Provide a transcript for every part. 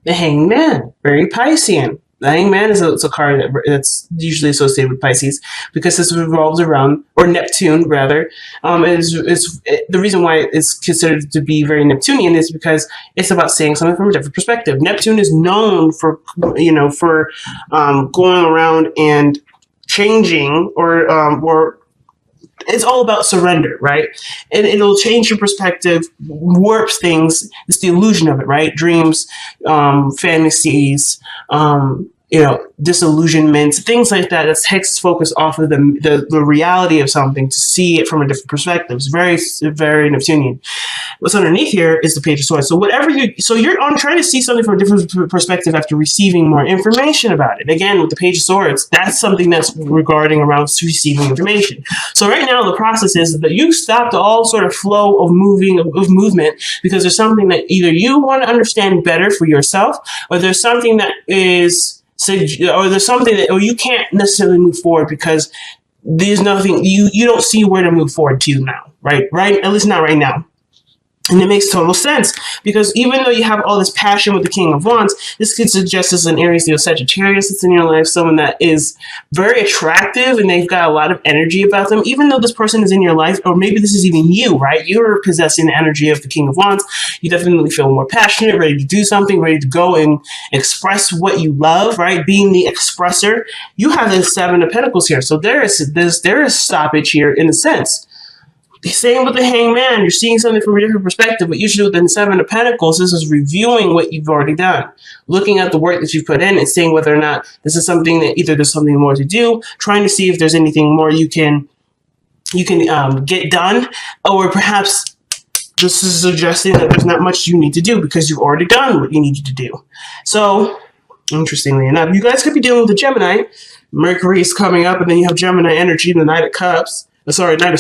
The Hanged Man, very Piscean. The Hanged Man is a card that's usually associated with Pisces because this revolves around, or Neptune rather. The reason why it's considered to be very Neptunian is because it's about seeing something from a different perspective. Neptune is known for, going around and changing, or it's all about surrender, right? And it'll change your perspective, warps things. It's the illusion of it, right? Dreams, fantasies, disillusionment, things like that. That takes focus off of the reality of something to see it from a different perspective. It's very, very Neptunian. What's underneath here is the Page of Swords. So you're on trying to see something from a different perspective after receiving more information about it. Again, with the Page of Swords, that's something that's regarding around receiving information. So right now, the process is that you stopped all sort of flow of movement because there's something that either you want to understand better for yourself, or there's something that is, or there's something that, or you can't necessarily move forward because there's nothing, you don't see where to move forward to now, right? At least not right now. And it makes total sense because even though you have all this passion with the King of Wands, this could suggest as an Aries, Sagittarius that's in your life, someone that is very attractive and they've got a lot of energy about them. Even though this person is in your life, or maybe this is even you, right? You're possessing the energy of the King of Wands. You definitely feel more passionate, ready to do something, ready to go and express what you love, right? Being the expressor. You have the Seven of Pentacles here. So there is stoppage here in a sense. Same with the Hanged Man. You're seeing something from a different perspective, but usually within the Seven of Pentacles, this is reviewing what you've already done, looking at the work that you've put in and seeing whether or not this is something that either there's something more to do, trying to see if there's anything more you can get done, or perhaps this is suggesting that there's not much you need to do because you've already done what you needed to do. So, interestingly enough, you guys could be dealing with a Gemini. Mercury is coming up, and then you have Gemini energy, the Knight of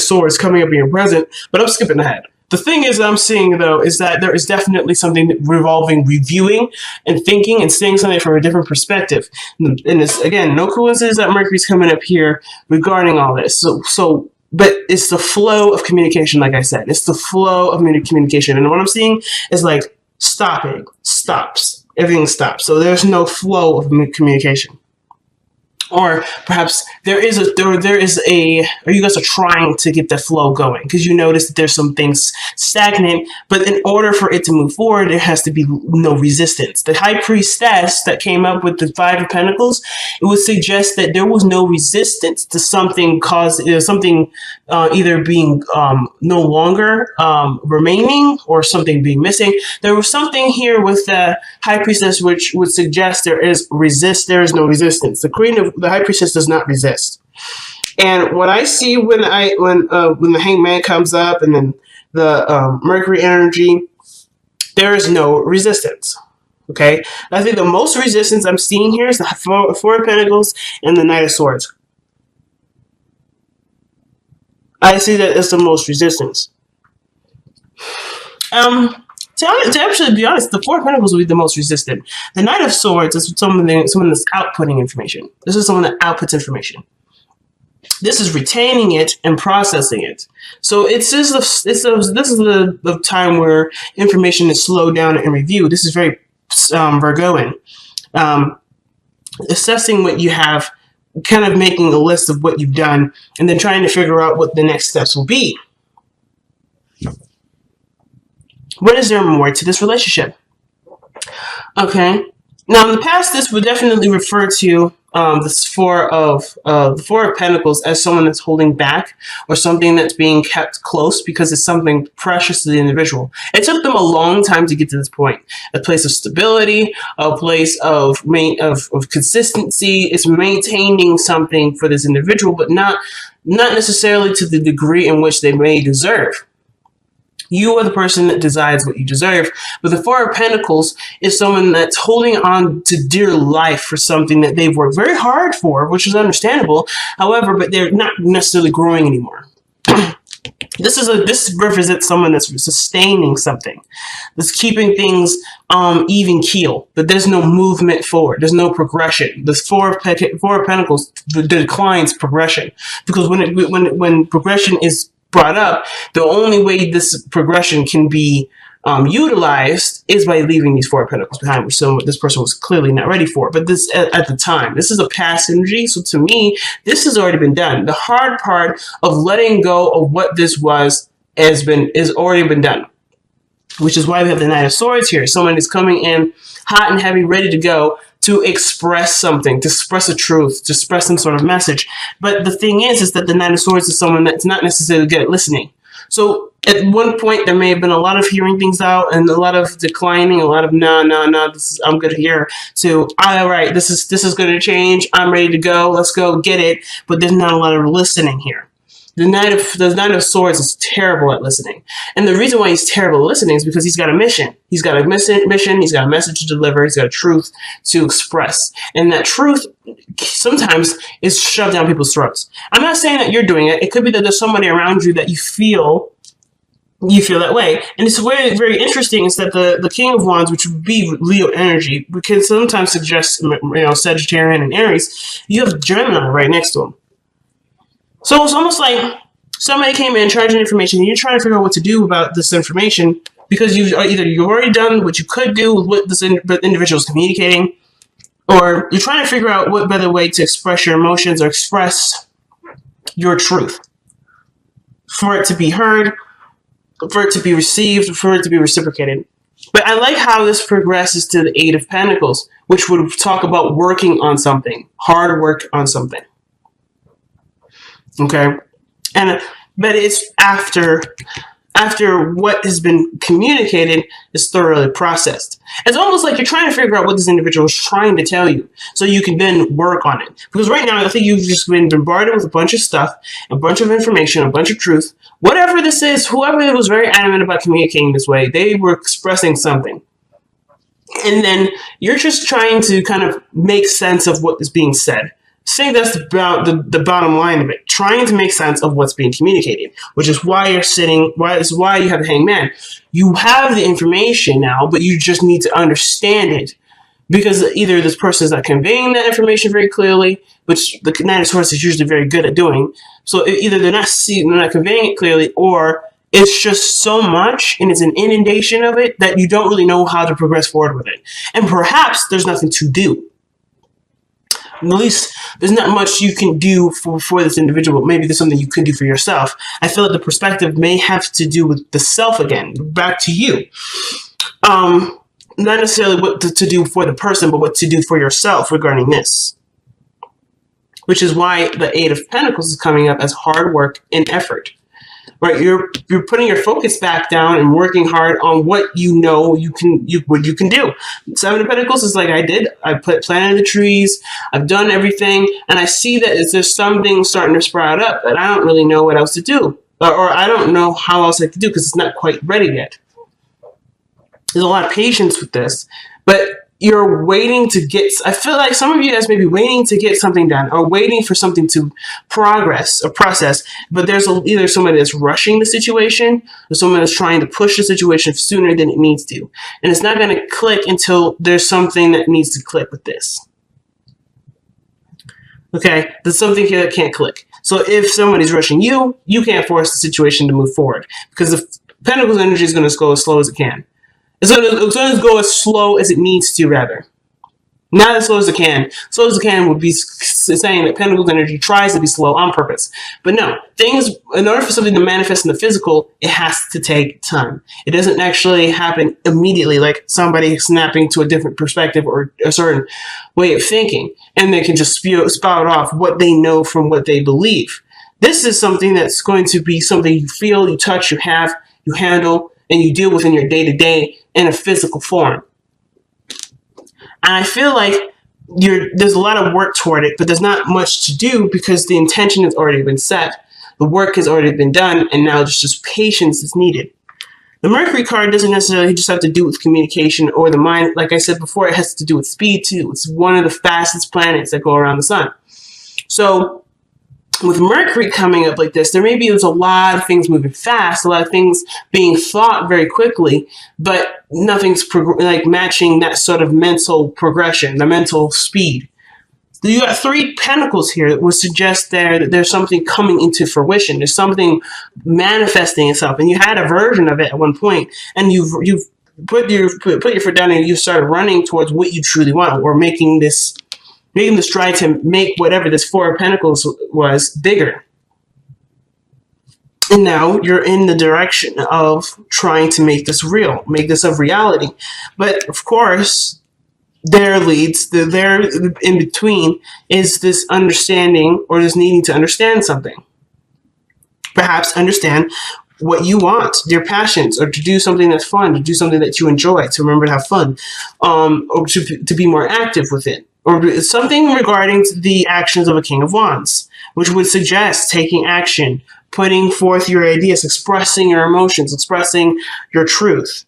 Swords coming up in your present, but I'm skipping ahead. The thing is I'm seeing, though, is that there is definitely something revolving reviewing and thinking and seeing something from a different perspective. And it's, again, no coincidence that Mercury's coming up here regarding all this. But it's the flow of communication, like I said. It's the flow of communication. And what I'm seeing is like stops. Everything stops. So there's no flow of communication. Or perhaps or you guys are trying to get the flow going because you notice that there's some things stagnant, but in order for it to move forward, there has to be no resistance. The High Priestess that came up with the Five of Pentacles, it would suggest that there was no resistance to something either being no longer remaining or something being missing. There was something here with the High Priestess which would suggest there is no resistance. The High Priestess does not resist. And what I see when the Hanged Man comes up and then the Mercury energy, there is no resistance. Okay? I think the most resistance I'm seeing here is the Four of Pentacles and the Knight of Swords. I see that as the most resistance. To actually be honest, the Four of Pentacles will be the most resistant. The Knight of Swords is someone that's outputting information. This is someone that outputs information. This is retaining it and processing it. So this is the time where information is slowed down and reviewed. This is very Virgoan. Assessing what you have, kind of making a list of what you've done, and then trying to figure out what the next steps will be. What is there more to this relationship? Okay. Now, in the past, this would definitely refer to the Four of Pentacles as someone that's holding back or something that's being kept close because it's something precious to the individual. It took them a long time to get to this point. A place of stability, a place of consistency. It's maintaining something for this individual, but not necessarily to the degree in which they may deserve. You are the person that decides what you deserve. But the Four of Pentacles is someone that's holding on to dear life for something that they've worked very hard for, which is understandable. However, but they're not necessarily growing anymore. This represents someone that's sustaining something, that's keeping things even keel. That there's no movement forward, there's no progression. The Four of Pentacles declines progression because when progression is brought up, the only way this progression can be utilized is by leaving these Four of Pentacles behind, which this person was clearly not ready for. But this at the time, this is a past energy. So to me, this has already been done. The hard part of letting go of what this was is already been done, which is why we have the Knight of Swords here. Someone is coming in hot and heavy, ready to go, to express something, to express a truth, to express some sort of message. But the thing is that the Knight of Swords is someone that's not necessarily good at listening. So at one point, there may have been a lot of hearing things out and a lot of declining, a lot of no, I'm good here. So all right, this is going to change. I'm ready to go. Let's go get it. But there's not a lot of listening here. The Knight of Swords is terrible at listening. And the reason why he's terrible at listening is because he's got a mission. He's got a mission, he's got a message to deliver, he's got a truth to express. And that truth sometimes is shoved down people's throats. I'm not saying that you're doing it. It could be that there's somebody around you that you feel that way. And it's very, very interesting is that the King of Wands, which would be Leo energy, can sometimes suggest, Sagittarian and Aries. You have Gemini right next to him. So it's almost like somebody came in, charging information, and you're trying to figure out what to do about this information because you've already done what you could do with what this individual is communicating, or you're trying to figure out what better way to express your emotions or express your truth for it to be heard, for it to be received, for it to be reciprocated. But I like how this progresses to the Eight of Pentacles, which would talk about working on something, hard work on something. Okay, but it's after what has been communicated is thoroughly processed. It's almost like you're trying to figure out what this individual is trying to tell you, so you can then work on it. Because right now, I think you've just been bombarded with a bunch of stuff, a bunch of information, a bunch of truth. Whatever this is, whoever was very adamant about communicating this way, they were expressing something. And then you're just trying to kind of make sense of what is being said. Saying that's about the bottom line of it, trying to make sense of what's being communicated, which is why you have the Hangman. You have the information now, but you just need to understand it, because either this person is not conveying that information very clearly, which the Knight of Swords is usually very good at doing. So either they're not conveying it clearly, or it's just so much and it's an inundation of it that you don't really know how to progress forward with it. And perhaps there's nothing to do. At least there's not much you can do for this individual. Maybe there's something you could do for yourself. I feel like the perspective may have to do with the self again, back to you. Not necessarily what to do for the person, but what to do for yourself regarding this. Which is why the Eight of Pentacles is coming up as hard work and effort. Right, you're putting your focus back down and working hard on what what you can do. Seven of Pentacles is like I planted the trees, I've done everything, and I see that there's something starting to sprout up, but I don't really know what else to do, or I don't know how else I can do because it's not quite ready yet. There's a lot of patience with this, but you're waiting to get, I feel like some of you guys may be waiting to get something done or waiting for something to progress or process, but there's either somebody that's rushing the situation or someone that's trying to push the situation sooner than it needs to. And it's not going to click until there's something that needs to click with this. Okay, there's something here that can't click. So if somebody's rushing you, you can't force the situation to move forward because the Pentacles energy is going to go as slow as it can. It's going to go as slow as it needs to, rather. Not as slow as it can. Slow as it can would be saying that Pentacles energy tries to be slow on purpose. But no, things, in order for something to manifest in the physical, it has to take time. It doesn't actually happen immediately, like somebody snapping to a different perspective or a certain way of thinking, and they can just spout off what they know from what they believe. This is something that's going to be something you feel, you touch, you have, you handle, and you deal with in your day-to-day in a physical form. And I feel like there's a lot of work toward it, but there's not much to do because the intention has already been set. The work has already been done, and now just patience is needed. The Mercury card doesn't necessarily just have to do with communication or the mind. Like I said before, it has to do with speed, too. It's one of the fastest planets that go around the sun. So with Mercury coming up like this, there's a lot of things moving fast, a lot of things being thought very quickly, but nothing's matching that sort of mental progression, the mental speed. You got 3 pentacles here that would suggest that there's something coming into fruition. There's something manifesting itself, and you had a version of it at one point, and you've put your foot down and you started running towards what you truly want, or making this try to make whatever this 4 of Pentacles was bigger. And now you're in the direction of trying to make this real, make this a reality. But of course, there in between is this understanding, or this needing to understand something. Perhaps understand what you want, your passions, or to do something that's fun, to do something that you enjoy, to remember to have fun, or to be more active with it. Or something regarding the actions of a King of Wands, which would suggest taking action, putting forth your ideas, expressing your emotions, expressing your truth.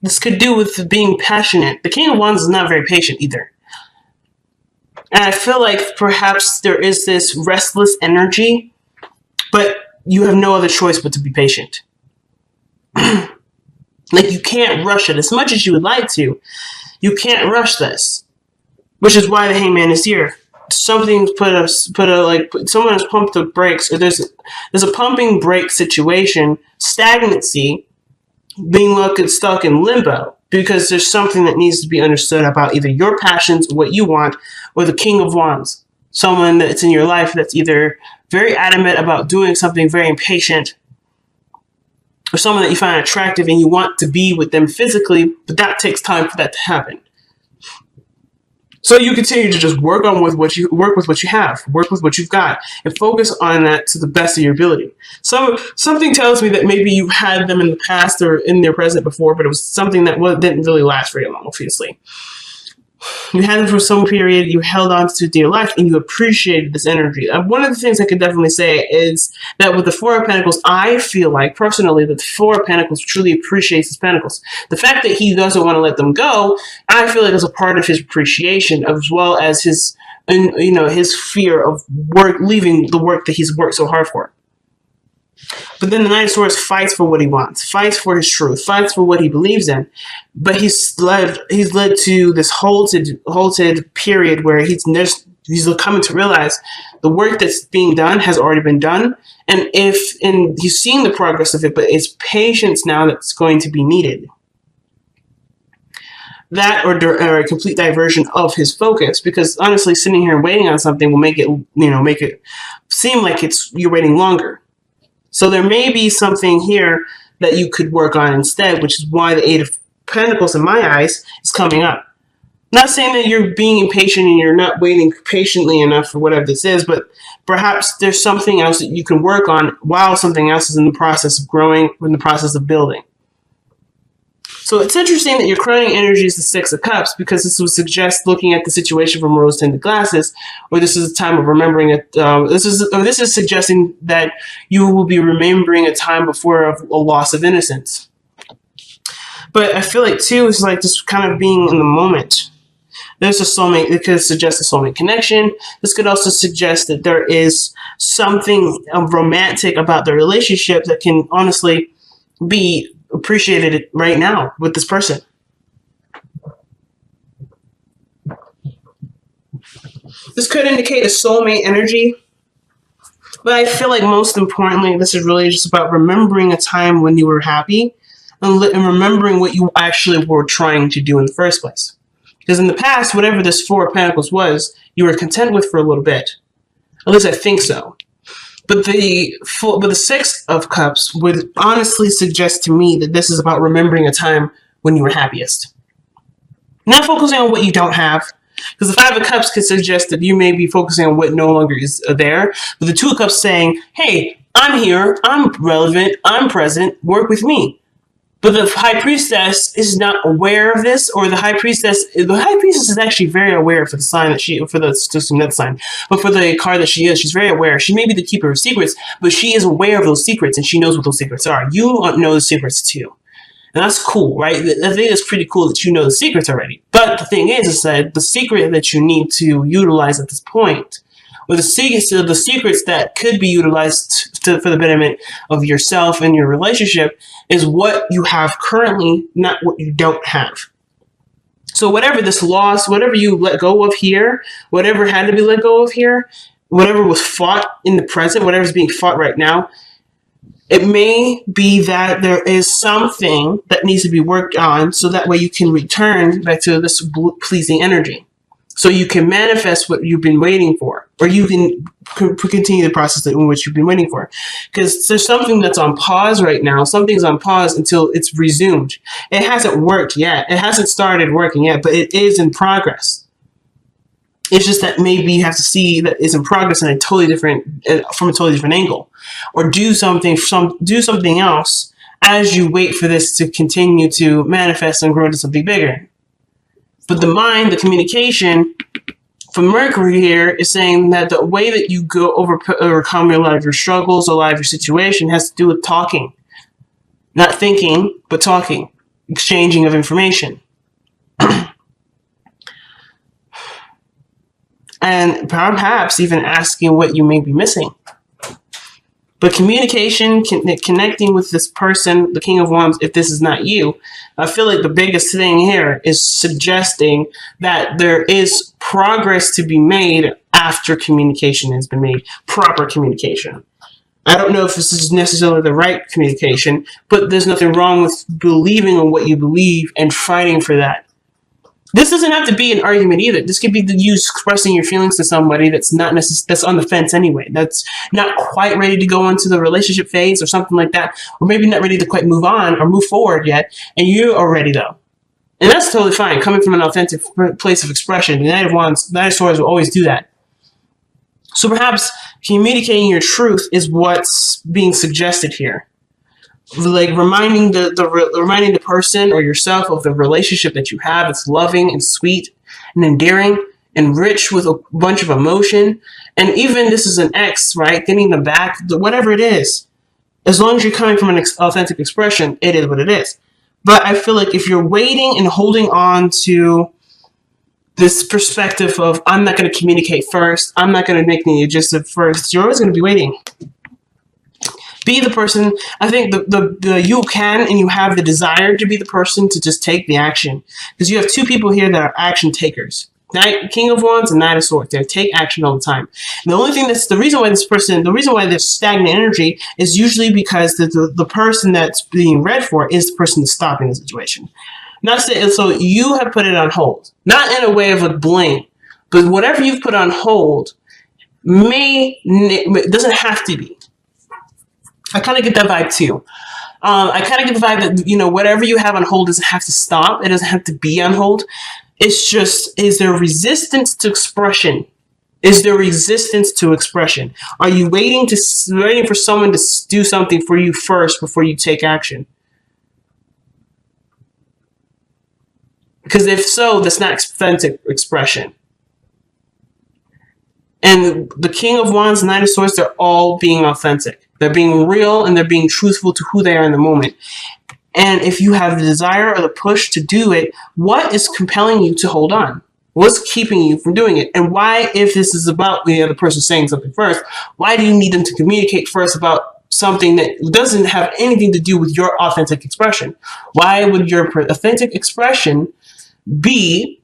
This could do with being passionate. The King of Wands is not very patient either. And I feel like perhaps there is this restless energy, but you have no other choice but to be patient. Like, you can't rush it as much as you would like to. You can't rush this, which is why the Hangman is here. Someone has pumped the brakes, or there's a pumping brake situation, stagnancy, being stuck in limbo, because there's something that needs to be understood about either your passions, what you want, or the King of Wands, someone that's in your life that's either very adamant about doing something, very impatient, or someone that you find attractive and you want to be with them physically, but that takes time for that to happen. So you continue to just work with what you have, work with what you've got, and focus on that to the best of your ability. So something tells me that maybe you had them in the past or in their present before, but it was something that didn't really last very long, obviously. You had them for some period, you held on to dear life, and you appreciated this energy. One of the things I could definitely say is that with the 4 of Pentacles, I feel like, personally, that the 4 of Pentacles truly appreciates his Pentacles. The fact that he doesn't want to let them go, I feel like is a part of his appreciation, as well as his fear of leaving the work that he's worked so hard for. But then the Knight of Swords fights for what he wants, fights for his truth, fights for what he believes in. But he's led to this halted period where he's coming to realize the work that's being done has already been done, and he's seeing the progress of it, but it's patience now that's going to be needed. That or a complete diversion of his focus, because honestly, sitting here and waiting on something will make it seem like you're waiting longer. So there may be something here that you could work on instead, which is why the 8 of Pentacles, in my eyes, is coming up. Not saying that you're being impatient and you're not waiting patiently enough for whatever this is, but perhaps there's something else that you can work on while something else is in the process of growing, in the process of building. So it's interesting that your crowning energy is the 6 of Cups, because this would suggest looking at the situation from rose-tinted glasses, or this is a time of remembering it. This is suggesting that you will be remembering a time before of a loss of innocence. But I feel like too, it's like just kind of being in the moment. There's a soulmate. It could suggest a soulmate connection. This could also suggest that there is something romantic about the relationship that can honestly be appreciated right now with this person. This could indicate a soulmate energy, but I feel like most importantly, this is really just about remembering a time when you were happy and remembering what you actually were trying to do in the first place. Because in the past, whatever this 4 of Pentacles was, you were content with for a little bit. At least I think so. But the 6 of Cups would honestly suggest to me that this is about remembering a time when you were happiest. Not focusing on what you don't have, because the 5 of Cups could suggest that you may be focusing on what no longer is there. But the 2 of Cups saying, hey, I'm here, I'm relevant, I'm present, work with me. But the High Priestess is not aware of this, or the High Priestess is actually very aware for the sign that for the card that she is. She's very aware. She may be the keeper of secrets, but she is aware of those secrets, and she knows what those secrets are. You know the secrets too. And that's cool, right? I think it's pretty cool that you know the secrets already. But the thing is that the secret that you need to utilize at this point, or the secrets that could be utilized for the betterment of yourself and your relationship, is what you have currently, not what you don't have. So whatever this loss, whatever you let go of here, whatever had to be let go of here, whatever was fought in the present, whatever's being fought right now, it may be that there is something that needs to be worked on so that way you can return back to this pleasing energy. So you can manifest what you've been waiting for, or you can continue the process in which you've been waiting for. Because there's something that's on pause right now. Something's on pause until it's resumed. It hasn't worked yet. It hasn't started working yet, but it is in progress. It's just that maybe you have to see that it's in progress in a totally different, from a totally different angle, or do something else as you wait for this to continue to manifest and grow to something bigger. But the mind, the communication from Mercury here is saying that the way that you go overcome a lot of your struggles, a lot of your situation has to do with talking. Not thinking, but talking. Exchanging of information. And perhaps even asking what you may be missing. But communication, connecting with this person, the King of Wands, if this is not you, I feel like the biggest thing here is suggesting that there is progress to be made after communication has been made, proper communication. I don't know if this is necessarily the right communication, but there's nothing wrong with believing in what you believe and fighting for that. This doesn't have to be an argument either. This could be you expressing your feelings to somebody that's not that's on the fence anyway. That's not quite ready to go into the relationship phase or something like that, or maybe not ready to quite move on or move forward yet, and you are ready though. And that's totally fine, coming from an authentic place of expression. The Knight of Wands, Knight of Swords will always do that. So perhaps communicating your truth is what's being suggested here. Like reminding the person or yourself of the relationship that you have. It's loving and sweet and endearing and rich with a bunch of emotion. And even this is an ex, right? Getting them back, whatever it is. As long as you're coming from an authentic expression, it is what it is. But I feel like if you're waiting and holding on to this perspective of, I'm not going to communicate first, I'm not going to make the adjustment first, you're always going to be waiting. Be the person. I think the you can and you have the desire to be the person to just take the action. Because you have two people here that are action takers. King of Wands and Knight of Swords. They take action all the time. And the only thing the reason why there's stagnant energy is usually because the person that's being read for is the person that's stopping the situation. So you have put it on hold. Not in a way of a blame, but whatever you've put on hold doesn't have to be. I kind of get that vibe too. I kind of get the vibe that, whatever you have on hold doesn't have to stop. It doesn't have to be on hold. It's just, is there resistance to expression? Is there resistance to expression? Are you waiting for someone to do something for you first before you take action? Because if so, that's not authentic expression. And the King of Wands, Knight of Swords, they're all being authentic. They're being real and they're being truthful to who they are in the moment. And if you have the desire or the push to do it, what is compelling you to hold on? What's keeping you from doing it? And why, if this is about the other person saying something first, why do you need them to communicate first about something that doesn't have anything to do with your authentic expression? Why would your authentic expression be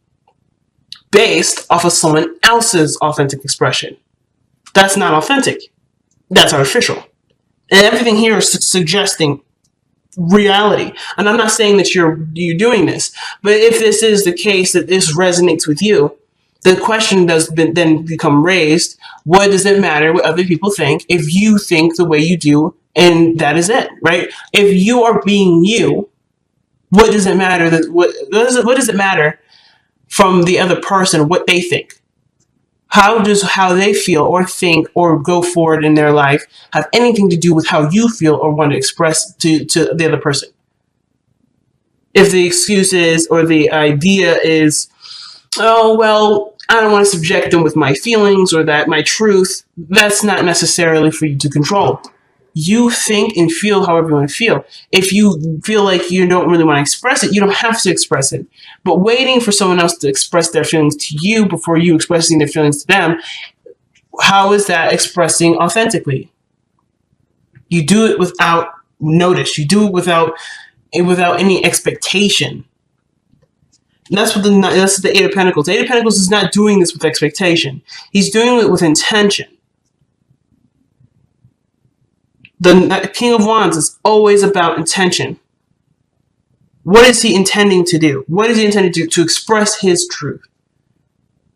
based off of someone else's authentic expression? That's not authentic. That's artificial. And everything here is suggesting reality. And I'm not saying that you're doing this, but if this is the case, that this resonates with you, the question does then become raised. What does it matter what other people think if you think the way you do, and that is it, right? If you are being you, what does it matter? What does it matter from the other person what they think? How does how they feel or think or go forward in their life have anything to do with how you feel or want to express to the other person? If the excuse is, or the idea is, oh, well, I don't want to subject them with my feelings or that my truth, that's not necessarily for you to control. You think and feel however you want to feel. If you feel like you don't really want to express it, you don't have to express it. But waiting for someone else to express their feelings to you before you expressing their feelings to them, how is that expressing authentically? You do it without notice. You do it without any expectation. That's what that's the Eight of Pentacles. The Eight of Pentacles is not doing this with expectation. He's doing it with intention. The King of Wands is always about intention. What is he intending to do? What is he intending to do? To express his truth.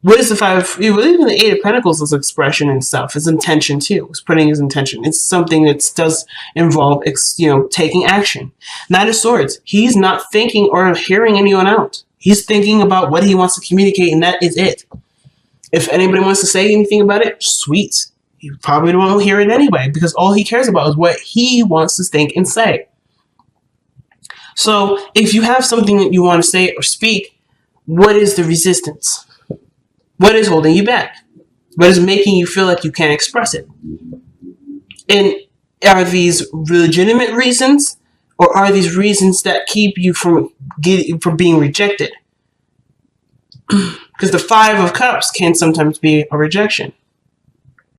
What is the Five? Even the Eight of Pentacles is expression and stuff. It's intention too. It's putting his intention. It's something that does involve, taking action. Knight of Swords. He's not thinking or hearing anyone out. He's thinking about what he wants to communicate, and that is it. If anybody wants to say anything about it, sweet. You probably won't hear it anyway, because all he cares about is what he wants to think and say. So if you have something that you want to say or speak, what is the resistance? What is holding you back? What is making you feel like you can't express it? And are these legitimate reasons, or are these reasons that keep you from being rejected? Because the Five of Cups can sometimes be a rejection.